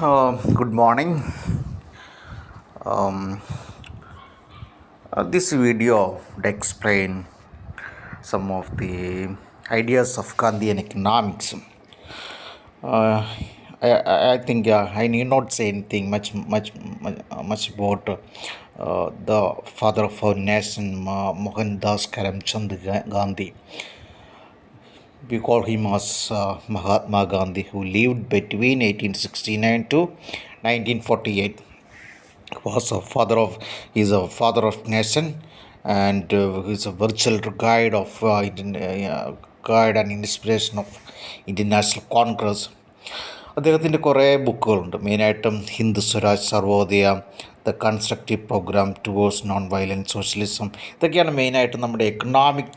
Good morning. Um, this video would explain some of the ideas of Gandhian economics. Uh, I think I need not say anything much about the father of our nation, Mohandas Karamchand Gandhi. We call him as Mahatma Gandhi, who lived between 1869 to 1948. Was a father of He's a father of nation, and he's a virtual guide of guide and inspiration of international congress. അദ്ദേഹത്തിൻ്റെ കുറേ ബുക്കുകളുണ്ട്. മെയിനായിട്ടും Hind Swaraj Sarvodaya, the constructive programme towards non violent socialism, ഇതൊക്കെയാണ് മെയിനായിട്ട് നമ്മുടെ economic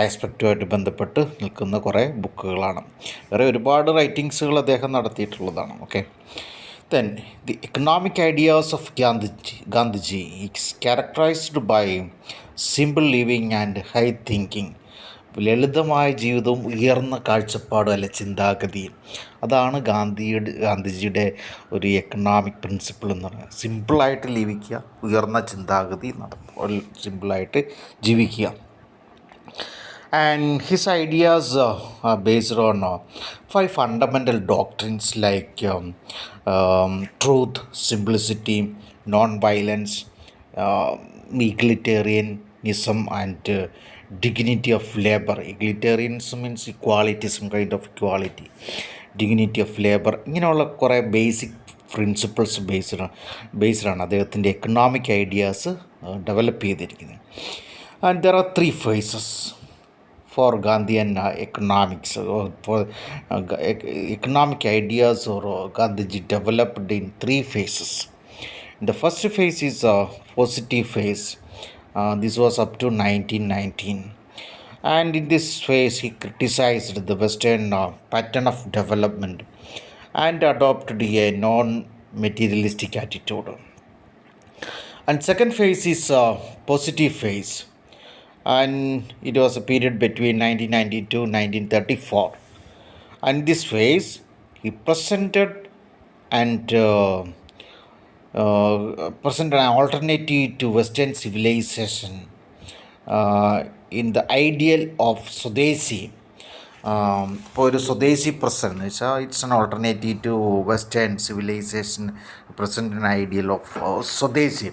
ആസ്പെക്റ്റുമായിട്ട് ബന്ധപ്പെട്ട് നിൽക്കുന്ന കുറേ ബുക്കുകളാണ്. വേറെ ഒരുപാട് റൈറ്റിങ്സുകൾ അദ്ദേഹം നടത്തിയിട്ടുള്ളതാണ്. Okay, then the economic ideas of Gandhiji is characterized by simple living and high thinking. ലളിതമായ ജീവിതവും ഉയർന്ന കാഴ്ചപ്പാടും അല്ലെ ചിന്താഗതി, അതാണ് ഗാന്ധിജിയുടെ ഒരു എക്കണോമിക് പ്രിൻസിപ്പിൾ എന്ന് പറയുന്നത്. സിമ്പിളായിട്ട് ജീവിക്കുക, ഉയർന്ന ചിന്താഗതി സിമ്പിളായിട്ട് ജീവിക്കുക. And his ideas are based on five fundamental doctrines like truth, simplicity, non-violence, egalitarianism, and dignity of labor. Egalitarianism means equality, some kind of equality. Dignity of labor, ഇങ്ങനെയുള്ള കുറേ ബേസിക് പ്രിൻസിപ്പിൾസ് ബേസ്ഡാണ് അദ്ദേഹത്തിൻ്റെ എക്കണോമിക് ഐഡിയാസ് ഡെവലപ്പ് ചെയ്തിരിക്കുന്നത്. And there are three phases for Gandhian economics, for economic ideas or Gandhiji developed in three phases. The first phase is a positive phase. This was up to 1919. And in this phase, he criticized the Western pattern of development and adopted a non-materialistic attitude. And second phase is a positive phase. And it was a period between 1990 to 1934. And this phase, he presented an alternative to Western civilization in the ideal of Swadeshi. ഇപ്പോൾ ഒരു സ്വദേശി present എന്ന് വെച്ചാൽ it's an alternative to western civilisation, present an ideal of swadeshi.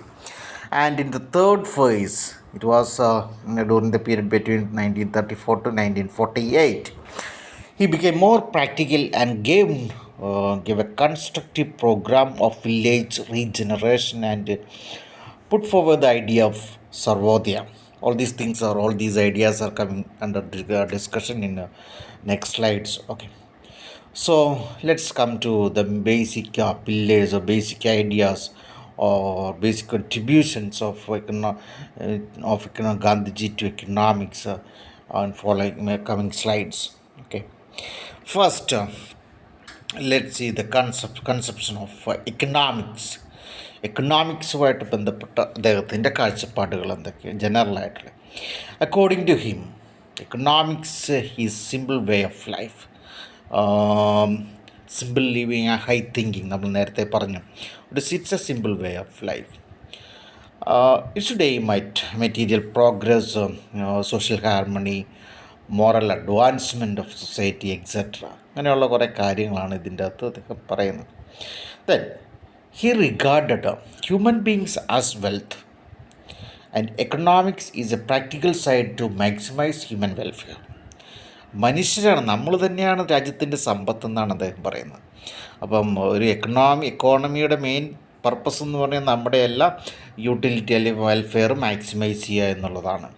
And in the third phase, it was during the period between 1934 to 1948, he became more practical and gave a constructive program of village regeneration and put forward the idea of Sarvodaya. All these ideas are coming under discussion in next slides. Okay. So let's come to the basic pillars or basic ideas or basic contributions of Gandhiji to economics on following coming slides. Okay. First, let's see the conception of economics. എക്കണോമിക്സുമായിട്ട് ബന്ധപ്പെട്ട അദ്ദേഹത്തിൻ്റെ കാഴ്ചപ്പാടുകൾ എന്തൊക്കെയാണ് ജനറലായിട്ടുള്ള. According to him, economics is simple way of life. Simple living and high thinking നമ്മൾ നേരത്തെ പറഞ്ഞു. It's a simple way of life. It should aim at material progress, social harmony, moral advancement of society etcetera. അങ്ങനെയുള്ള കുറേ കാര്യങ്ങളാണ് ഇതിൻ്റെ അകത്ത് അദ്ദേഹം പറയുന്നത്. Then he regarded human beings as wealth, and economics is a practical side to maximize human welfare. മനുഷ്യരാണ്, നമ്മൾ തന്നെയാണ് രാജ്യത്തിൻ്റെ സമ്പത്ത് എന്നാണ് അദ്ദേഹം പറയുന്നത്. അപ്പം ഒരു എക്കോണമിയുടെ മെയിൻ പർപ്പസ് എന്ന് പറഞ്ഞാൽ നമ്മുടെ എല്ലാ യൂട്ടിലിറ്റി അല്ലെങ്കിൽ വെൽഫെയർ മാക്സിമൈസ് ചെയ്യുക എന്നുള്ളതാണ്.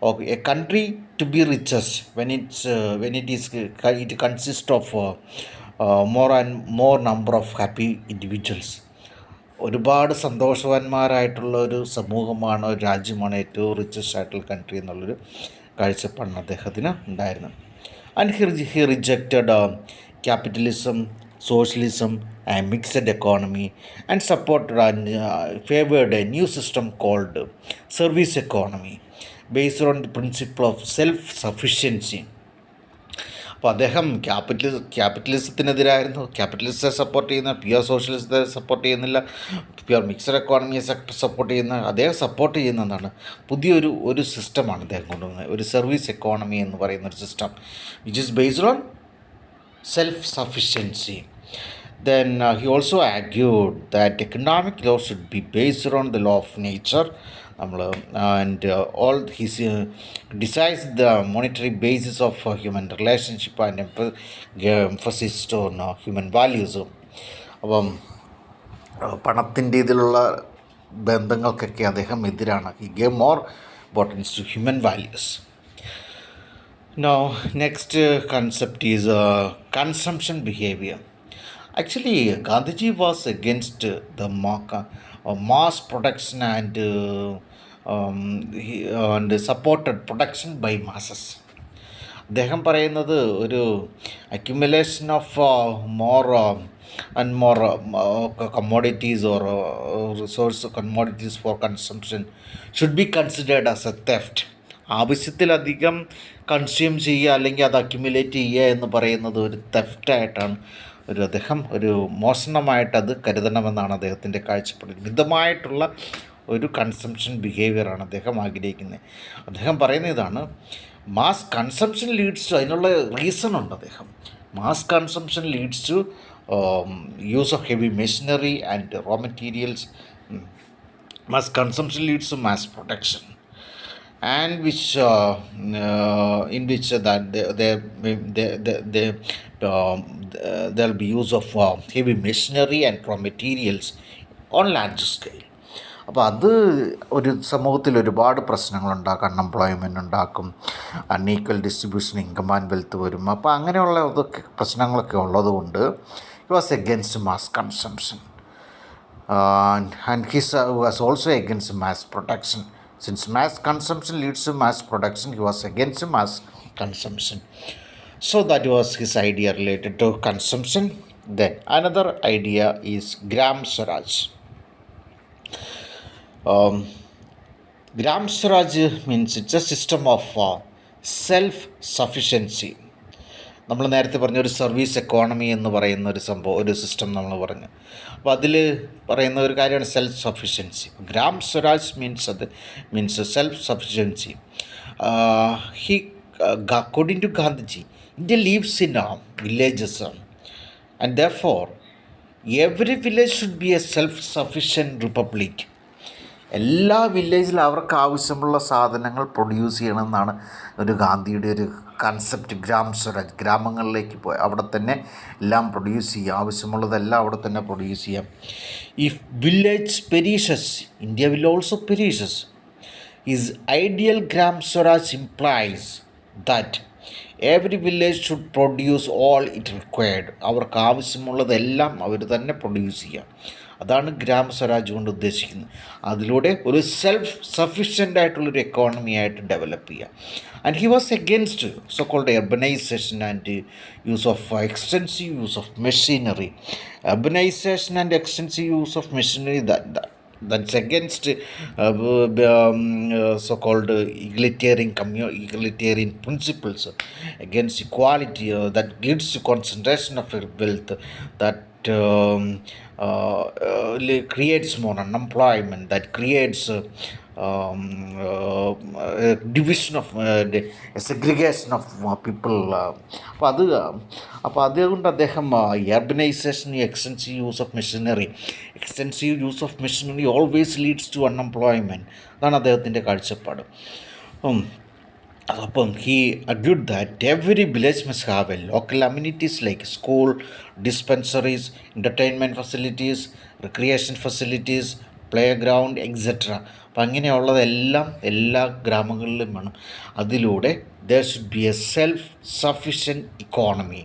Okay, a country to be richest it consists of more and more number of happy individuals. ഒരുപാട് സന്തോഷവാന്മാരായിട്ടുള്ള ഒരു സമൂഹമാണ്, ഒരു രാജ്യമാണ് ഏറ്റവും റിച്ചസ്റ്റ് ആയിട്ടുള്ള കൺട്രി എന്നുള്ളൊരു കാഴ്ചപ്പാടാണ് അദ്ദേഹത്തിന് ഉണ്ടായിരുന്നത്. And he rejected capitalism, socialism and mixed economy and supported and favoured a new system called service economy based on the principle of self-sufficiency. അപ്പോൾ അദ്ദേഹം ക്യാപിറ്റലിസത്തിനെതിരായിരുന്നു. ക്യാപിറ്റലിസ്റ്റെ സപ്പോർട്ട് ചെയ്യുന്ന, പ്യുവർ സോഷ്യലിസത്തെ സപ്പോർട്ട് ചെയ്യുന്നില്ല, പ്യുവർ മിക്സഡ് എക്കോണമിയെ സപ്പോർട്ട് ചെയ്യുന്ന, അദ്ദേഹം സപ്പോർട്ട് ചെയ്യുന്നതാണ് പുതിയൊരു സിസ്റ്റമാണ് അദ്ദേഹം കൊണ്ടുവന്നത്. ഒരു സർവീസ് എക്കോണമി എന്ന് പറയുന്ന ഒരു system which is based on self-sufficiency. Then he also argued that economic law should be based on the law of nature. And all his decides the monetary basis of human relationship and emphasis on human values. അപ്പം പണത്തിൻ്റെ ഇതിലുള്ള ബന്ധങ്ങൾക്കൊക്കെ അദ്ദേഹം എതിരാണ്. He gave more importance to human values. Now, next concept is consumption behavior. Actually, Gandhiji was against the mass production and supported production by masses. അദ്ദേഹം പറയുന്നത് ഒരു accumulation of more and more commodities or resource commodities four consumption should be considered as A theft. ആവശ്യത്തിലധികം consume ചെയ്യുക അല്ലെങ്കിൽ അത് accumulate ചെയ്യുക എന്ന് പറയുന്നത് ഒരു തെഫ്റ്റായിട്ടാണ് അദ്ദേഹം ഒരു മോഷണമായിട്ടത് കരുതണമെന്നാണ് അദ്ദേഹത്തിൻ്റെ കാഴ്ചപ്പാട്. മിതമായിട്ടുള്ള ഒരു കൺസംഷൻ ബിഹേവിയറാണ് അദ്ദേഹം ആഗ്രഹിക്കുന്നത്. അദ്ദേഹം പറയുന്ന ഇതാണ്, മാസ് കൺസംഷൻ ലീഡ്സ് ടു, അതിനുള്ള റീസൺ ഉണ്ട്. അദ്ദേഹം mass consumption leads to use of heavy machinery and raw materials. Mass consumption leads to mass production and which in which that there'll be use of heavy machinery and raw materials on large scale. അപ്പോൾ അത് ഒരു സമൂഹത്തിൽ ഒരുപാട് പ്രശ്നങ്ങളുണ്ടാക്കും. Unemployment ഉണ്ടാക്കും, unequal distribution income and wealth വരും. അപ്പോൾ അങ്ങനെയുള്ള ഇതൊക്കെ പ്രശ്നങ്ങളൊക്കെ ഉള്ളതുകൊണ്ട് he was against mass consumption and he was also against mass production. Since mass consumption leads to mass production, he was against mass consumption. So that was his idea related to consumption. Then another idea is Gram Swaraj. Gram Swaraj means it's a system of self-sufficiency. നമ്മൾ നേരത്തെ പറഞ്ഞ ഒരു service economy എന്ന് പറയുന്ന ഒരു സംഭവം, ഒരു system നമ്മൾ പറഞ്ഞു. അപ്പോൾ അതിൽ പറയുന്ന ഒരു കാര്യമാണ് self sufficiency. Gram Swaraj means self sufficiency. He according to Gandhiji, India lives in villages and therefore every village should be a self sufficient republic. എല്ലാ വില്ലേജിലും അവർക്ക് ആവശ്യമുള്ള സാധനങ്ങൾ പ്രൊഡ്യൂസ് ചെയ്യണമെന്നാണ് ഒരു ഗാന്ധിയുടെ ഒരു കൺസെപ്റ്റ്. ഗ്രാം സ്വരാജ്, ഗ്രാമങ്ങളിലേക്ക് പോയി അവിടെ തന്നെ എല്ലാം പ്രൊഡ്യൂസ് ചെയ്യുക, ആവശ്യമുള്ളതെല്ലാം അവിടെ തന്നെ പ്രൊഡ്യൂസ് ചെയ്യാം. If village perishes, India will also perishes. His ideal Gram Swaraj implies that every village should produce all it required. അവർക്ക് ആവശ്യമുള്ളതെല്ലാം അവർ തന്നെ പ്രൊഡ്യൂസ് ചെയ്യുക. അതാണ് ഗ്രാമ സ്വരാജ് കൊണ്ട് ഉദ്ദേശിക്കുന്നത്. അതിലൂടെ ഒരു സെൽഫ് സഫിഷ്യൻ്റ് ആയിട്ടുള്ളൊരു എക്കോണമി ആയിട്ട് ഡെവലപ്പ് ചെയ്യുക. And he was against so called urbanization and use of extensive use of machinery. urbanization and extensive use of machinery, that's against so-called egalitarian principles, against equality, that leads to concentration of wealth, that creates more unemployment, that creates division of segregation of people. അപ്പോൾ അതുകൊണ്ട് അദ്ദേഹം urbanization, extensive use of machinery always leads to unemployment. അതാണ് അദ്ദേഹത്തിൻ്റെ കാഴ്ചപ്പാട്. അപ്പം he argued that every village must have a local amenities like school, dispensaries, entertainment facilities, recreation facilities, playground etcetera. അപ്പം അങ്ങനെയുള്ളതെല്ലാം എല്ലാ ഗ്രാമങ്ങളിലും വേണം. അതിലൂടെ there should be a self sufficient economy.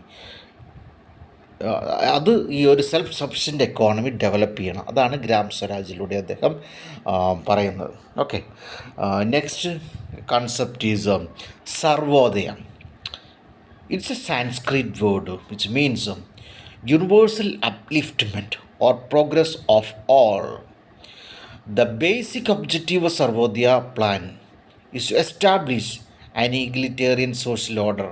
അത് ഈ ഒരു സെൽഫ് സഫിഷ്യൻ്റ് എക്കോണമി ഡെവലപ്പ് ചെയ്യണം. അതാണ് ഗ്രാം സ്വരാജിലൂടെ അദ്ദേഹം പറയുന്നത്. Okay, next concept is Sarvodaya. It's A Sanskrit word which means universal upliftment or progress of all. The basic objective of Sarvodaya plan is to establish an egalitarian social order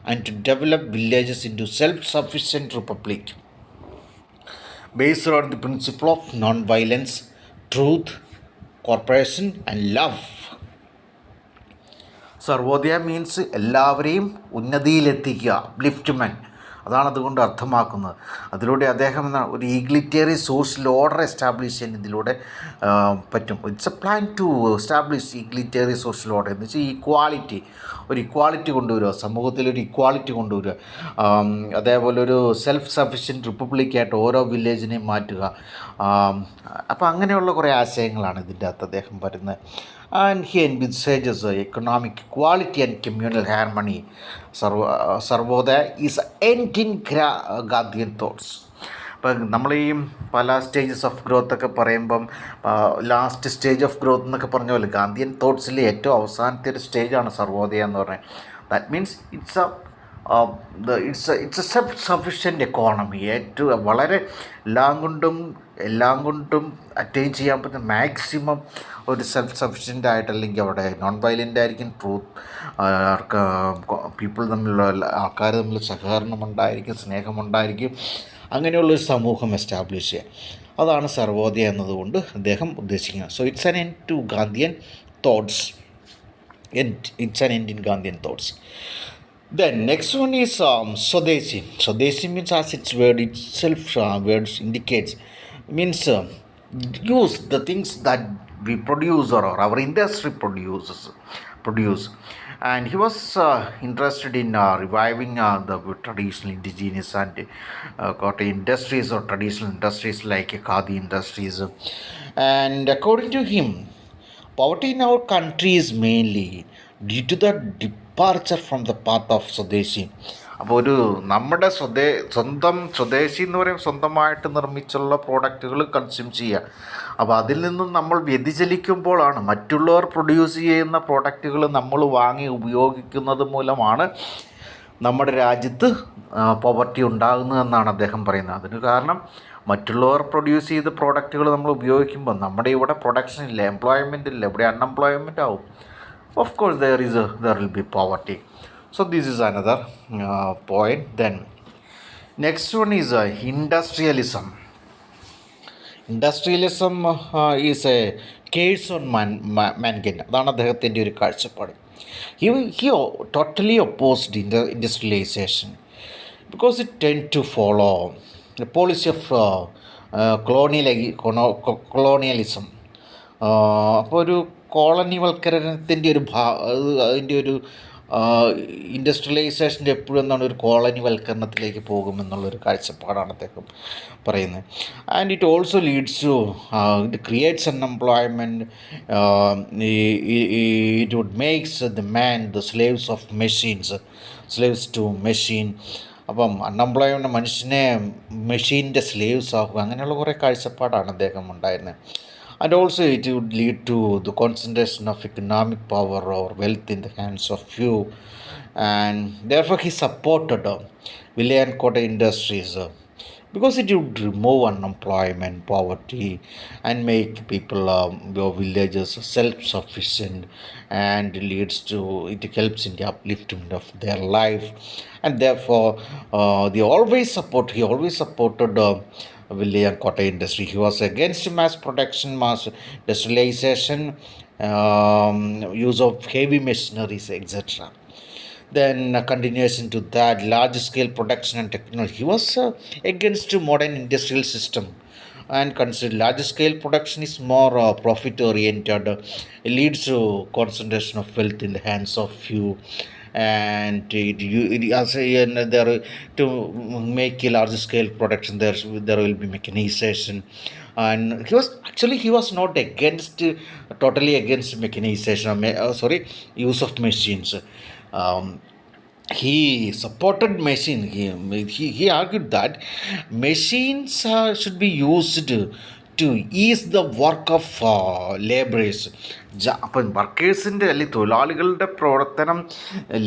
and to develop villages into self-sufficient republic based on the principle of non-violence, truth, cooperation, and love. Sarvodaya means എല്ലാവരെയും ഉന്നതിയിലെത്തിക്കുക, upliftment. അതാണ് അതുകൊണ്ട് അർത്ഥമാക്കുന്നത്. അതിലൂടെ അദ്ദേഹം ഒരു ഈഗ്ലിറ്റേറിയൻ social order establish ചെയ്യാൻ ഇതിലൂടെ പറ്റും. It's a plan to establish egalitarian social order എന്ന് വെച്ചാൽ ഈക്വാളിറ്റി, ഒരു ഇക്വാളിറ്റി കൊണ്ടുവരിക, സമൂഹത്തിലൊരു ഇക്വാളിറ്റി കൊണ്ടുവരിക. അതേപോലെ ഒരു സെൽഫ് സഫിഷ്യൻറ്റ് റിപ്പബ്ലിക്കായിട്ട് ഓരോ വില്ലേജിനെയും മാറ്റുക. അപ്പോൾ അങ്ങനെയുള്ള കുറേ ആശയങ്ങളാണ് ഇതിൻ്റെ അകത്ത് അദ്ദേഹം പറയുന്നത്. And he envisages economic equality and communal harmony. Sarvodaya is end in Gandhian thoughts. ഇപ്പം നമ്മൾ ഈ പല സ്റ്റേജസ് ഓഫ് ഗ്രോത്ത് ഒക്കെ പറയുമ്പം ലാസ്റ്റ് സ്റ്റേജ് ഓഫ് ഗ്രോത്ത് എന്നൊക്കെ പറഞ്ഞ പോലെ ഗാന്ധിയൻ തോട്ട്സിൽ ഏറ്റവും അവസാനത്തെ ഒരു സ്റ്റേജാണ് സർവോദയ എന്ന് പറഞ്ഞത്. That means it's A self sufficient economy. ഏറ്റവും വളരെ എല്ലാം കൊണ്ടും അറ്റൈൻ ചെയ്യാൻ പറ്റുന്ന മാക്സിമം ഒരു സെൽഫ് സഫിഷ്യൻ്റ് ആയിട്ട്, അല്ലെങ്കിൽ അവിടെ നോൺ വയലൻ്റ് ആയിരിക്കും, ട്രൂത്ത്, പീപ്പിൾ തമ്മിലുള്ള ആൾക്കാർ തമ്മിൽ സഹകരണമുണ്ടായിരിക്കും, സ്നേഹമുണ്ടായിരിക്കും, അങ്ങനെയുള്ളൊരു സമൂഹം എസ്റ്റാബ്ലിഷ് ചെയ്യുക. അതാണ് സർവോദയ എന്നതുകൊണ്ട് അദ്ദേഹം ഉദ്ദേശിക്കുന്നത്. So it's an end to Gandhian thoughts. It's an end in Gandhian thoughts. Then next one is Swadeshi. Swadeshi means, as its word itself words indicates, means use the things that we produce or our industry produce. And he was interested in reviving the traditional indigenous and industries or traditional industries like khadi industries. And according to him, poverty in our country is mainly due to the departure from the path of സ്വദേശി. അപ്പോൾ ഒരു നമ്മുടെ സ്വന്തം സ്വദേശി എന്ന് പറയുമ്പോൾ സ്വന്തമായിട്ട് നിർമ്മിച്ചുള്ള പ്രോഡക്റ്റുകൾ കൺസ്യൂം ചെയ്യുക. അപ്പോൾ അതിൽ നിന്നും നമ്മൾ വ്യതിചലിക്കുമ്പോഴാണ്, മറ്റുള്ളവർ പ്രൊഡ്യൂസ് ചെയ്യുന്ന പ്രോഡക്റ്റുകൾ നമ്മൾ വാങ്ങി ഉപയോഗിക്കുന്നത് മൂലമാണ് നമ്മുടെ രാജ്യത്ത് പോവർട്ടി ഉണ്ടാകുന്നതെന്നാണ് അദ്ദേഹം പറയുന്നത്. അതിന് കാരണം മറ്റുള്ളവർ പ്രൊഡ്യൂസ് ചെയ്ത പ്രോഡക്റ്റുകൾ നമ്മൾ ഉപയോഗിക്കുമ്പോൾ നമ്മുടെ ഇവിടെ പ്രൊഡക്ഷൻ ഇല്ല, എംപ്ലോയ്മെൻ്റ് ഇല്ല, ഇവിടെ അൺഎംപ്ലോയ്മെൻ്റ് ആവും. Of course there will be poverty. So this is another point. Then next one is industrialism. Industrialism is a curse on mankind. അതാണ് അദ്ദേഹത്തിൻ്റെ ഒരു കാഴ്ചപ്പാട്. He totally opposed industrialization because it tend to follow the policy of colonialism. അപ്പോൾ ഒരു കോളനിവൽക്കരണത്തിൻ്റെ അതിൻ്റെ ഒരു ഇൻഡസ്ട്രിയലൈസേഷൻ്റെ എപ്പോഴും എന്താണ് ഒരു കോളനിവൽക്കരണത്തിലേക്ക് പോകുമെന്നുള്ളൊരു കാഴ്ചപ്പാടാണ് അദ്ദേഹം പറയുന്നത്. And it also leads to it creates unemployment. It would makes the man the slaves to machine. അപ്പം അൺഎംപ്ലോയ്മെൻ്റ് മനുഷ്യനെ മെഷീൻ്റെ സ്ലേവ്സ് ആക്കുക, അങ്ങനെയുള്ള കുറേ കാഴ്ചപ്പാടാണ് അദ്ദേഹം ഉണ്ടായിരുന്നത്. And also it would lead to the concentration of economic power or wealth in the hands of few, and therefore he supported Villayan Kota industries because it would remove unemployment, poverty, and make people villages self-sufficient, and it helps in the upliftment of their life. And therefore he always supported Villayan Kota industry. He was against mass production, mass industrialization, use of heavy machineries, etc. Then continuation to that, large scale production and technology. He was against modern industrial system and considered large scale production is more profit oriented. It leads to concentration of wealth in the hands of few, and there to make a large scale production there will be mechanization. And he was not totally against mechanization, use of machines. He supported machine. He argued that machines should be used to ease the work of laborers. അപ്പം വർക്കേഴ്സിൻ്റെ അല്ലെങ്കിൽ തൊഴിലാളികളുടെ പ്രവർത്തനം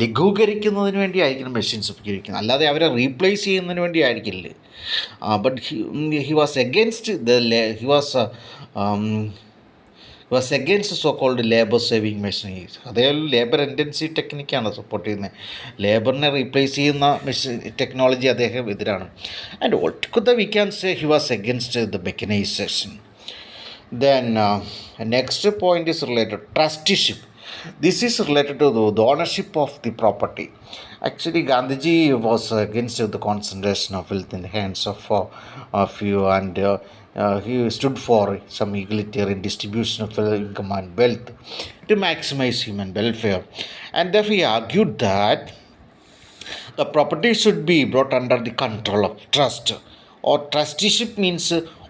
ലഘൂകരിക്കുന്നതിന് വേണ്ടിയായിരിക്കണം machines ഉപയോഗിക്കുന്നത്, അല്ലാതെ അവരെ replace ചെയ്യുന്നതിന് വേണ്ടി ആയിരിക്കില്ല. But he was against was against so called labour saving machineries. അതേ ലേബർ ഇൻറ്റൻസീവ് ടെക്നിക്കാണ് സപ്പോർട്ട് ചെയ്യുന്നത്. ലേബറിനെ റീപ്ലേസ് ചെയ്യുന്ന മെഷീൻ ടെക്നോളജി അദ്ദേഹം എതിരാണ്. And altogether we can say he was against the mechanisation. Then next point is related trusteeship. This is related to the ownership of the property. Actually, Gandhiji was against the concentration of wealth in the hands of a few, and he stood for some egalitarian distribution of income and wealth to maximize human welfare. And therefore, he argued that the property should be brought under the control of trust, or trusteeship means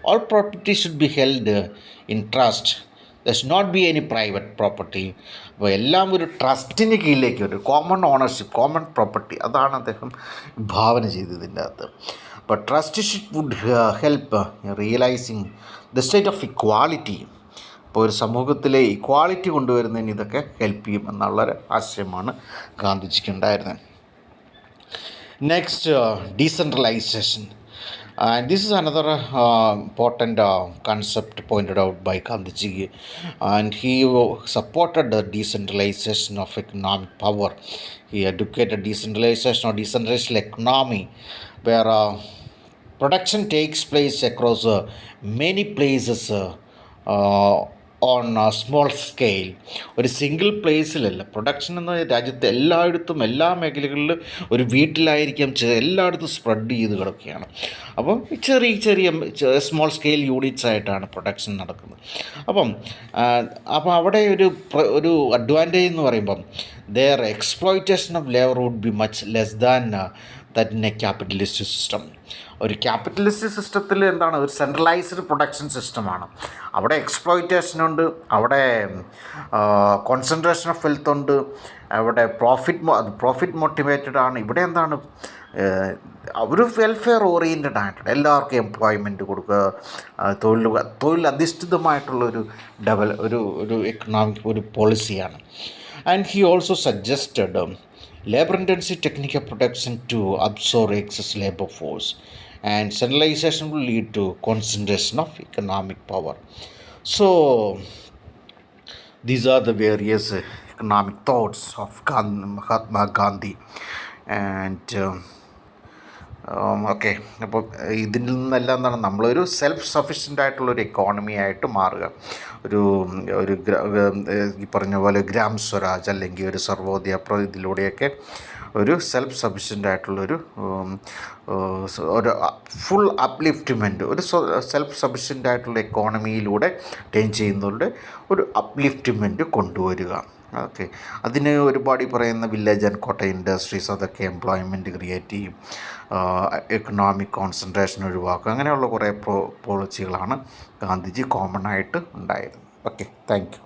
all property should be held in trust. There should not be any private property. അപ്പോൾ എല്ലാം ഒരു ട്രസ്റ്റിന് കീഴിലേക്ക് ഒരു common ownership, common property, അതാണ് അദ്ദേഹം ഭാവന ചെയ്തതിൻ്റെ അകത്ത്. അപ്പോൾ trusteeship would help realising the state of equality. അപ്പോൾ ഒരു സമൂഹത്തിലെ ഇക്വാലിറ്റി കൊണ്ടുവരുന്നതിന് ഇതൊക്കെ ഹെൽപ്പ് ചെയ്യും എന്നുള്ളൊരു ആശയമാണ് ഗാന്ധിജിക്ക് ഉണ്ടായിരുന്നത്. Next, decentralization. And this is another important concept pointed out by Gandhiji, and he supported the decentralization of economic power. He advocated decentralization or decentralized economy, where production takes place across many places on small scale. ഒരു single പ്ലേസിലല്ല production എന്ന രാജ്യത്തെ എല്ലായിടത്തും എല്ലാ മേഖലകളിലും ഒരു വീട്ടിലായിരിക്കാം എല്ലായിടത്തും spread ചെയ്ത് കിടക്കുകയാണ്. അപ്പം ചെറിയ ചെറിയ സ്മോൾ സ്കെയിൽ യൂണിറ്റ്സ് ആയിട്ടാണ് പ്രൊഡക്ഷൻ നടക്കുന്നത്. അപ്പം അവിടെ ഒരു അഡ്വാൻറ്റേജ് എന്ന് പറയുമ്പം their exploitation of labor would be much less than that in a capitalist system. ഒരു ക്യാപിറ്റലിസ്റ്റ് സിസ്റ്റത്തിൽ എന്താണ്, ഒരു സെൻട്രലൈസ്ഡ് പ്രൊഡക്ഷൻ സിസ്റ്റമാണ്. അവിടെ എക്സ്പ്ലോയിറ്റേഷനുണ്ട്, അവിടെ കോൺസെൻട്രേഷൻ ഓഫ് വെൽത്ത് ഉണ്ട്, അവിടെ പ്രോഫിറ്റ് മോട്ടിവേറ്റഡ് ആണ്. ഇവിടെ എന്താണ്, ഒരു വെൽഫെയർ ഓറിയൻറ്റഡ് ആയിട്ടുണ്ട്, എല്ലാവർക്കും എംപ്ലോയ്മെൻറ്റ് കൊടുക്കുക, തൊഴിലധിഷ്ഠിതമായിട്ടുള്ളൊരു ഒരു എക്കണോമിക് ഒരു പോളിസിയാണ്. And he also suggested labor-intensive technique of production to absorb excess labor force, and centralization will lead to concentration of economic power. So, these are the various economic thoughts of Mahatma Gandhi. And okay, അപ്പോൾ ഇതിൽ നിന്നെല്ലാം എന്താണ്, നമ്മളൊരു self sufficient ആയിട്ടുള്ളൊരു economy ആയിട്ട് മാറുക. ഒരു ഈ പറഞ്ഞ പോലെ ഗ്രാം സ്വരാജ് അല്ലെങ്കിൽ ഒരു സർവോദയ ഇതിലൂടെയൊക്കെ ഒരു സെൽഫ് സഫിഷ്യൻ്റ് ആയിട്ടുള്ളൊരു ഫുൾ അപ്ലിഫ്റ്റ്മെൻറ്റ്, ഒരു സെൽഫ് സഫിഷ്യൻ്റ് ആയിട്ടുള്ള എക്കോണമിയിലൂടെ അറ്റൈൻ ചെയ്യുന്നതിലൂടെ ഒരു അപ്ലിഫ്റ്റ്മെൻറ്റ് കൊണ്ടുവരിക. ഓക്കെ, അതിന് ഒരുപാട് പറയുന്ന വില്ലേജ് ആൻഡ് കോട്ട ഇൻഡസ്ട്രീസ്, അതൊക്കെ എംപ്ലോയ്മെൻറ്റ് ക്രിയേറ്റ് ചെയ്യും, എക്കണോമിക് കോൺസെൻട്രേഷൻ ഒഴിവാക്കുക, അങ്ങനെയുള്ള കുറേ പോളിസികളാണ് ഗാന്ധിജി കോമൺ ആയിട്ട് ഉണ്ടായിരുന്നത്. Okay, thank you.